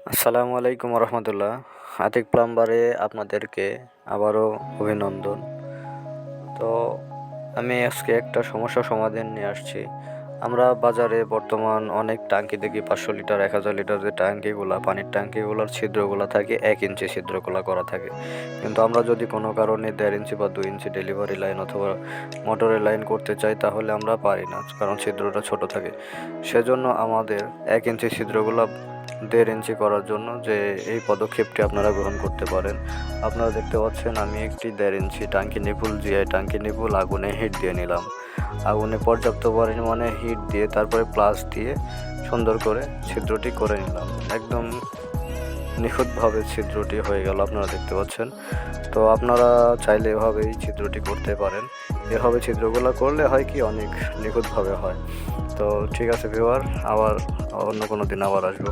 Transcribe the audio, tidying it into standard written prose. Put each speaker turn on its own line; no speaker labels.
আসসালামু আলাইকুম রহমতুল্লাহ। আতিক প্লাম্বারে আপনাদেরকে আবারও অভিনন্দন। তো আমি আজকে একটা সমস্যা সমাধান নিয়ে আসছি। আমরা বাজারে বর্তমান অনেক টাঙ্কি দেখি, 500 লিটার 1000 লিটার যে টাঙ্কিগুলা, পানির ট্যাঙ্কিগুলোর ছিদ্রগুলো থাকে 1 ইঞ্চি ছিদ্রগুলো করা থাকে। কিন্তু আমরা যদি কোনো কারণে 1.5 ইঞ্চি বা 2 ইঞ্চি ডেলিভারি লাইন অথবা মোটরের লাইন করতে চাই, তাহলে আমরা পারি না, কারণ ছিদ্রটা ছোট থাকে। সেজন্য আমাদের 1 ইঞ্চি ছিদ্রগুলো 1.5 ইঞ্চি করার জন্য যে এই পদক্ষেপটি আপনারা গ্রহণ করতে পারেন। আপনারা দেখতে পাচ্ছেন আমি একটি 1.5 ইঞ্চি টাঙ্কি নিপুল জিআই টাঙ্কি নিপুল আগুনে হিট দিয়ে নিলাম। আগুনে পর্যাপ্ত পরিমাণে হিট দিয়ে তারপরে প্লাস দিয়ে সুন্দর করে ছিদ্রটি করে নিলাম। একদম নিখুঁতভাবে ছিদ্রটি হয়ে গেল, আপনারা দেখতে পাচ্ছেন। তো আপনারা চাইলে এভাবেই ছিদ্রটি করতে পারেন। এভাবে ছিদ্রগুলো করলে হয় কি, অনেক নিখুঁতভাবে হয়। তো ঠিক আছে ভিউয়ার, আবার অন্য কোনো দিন আবার আসবো।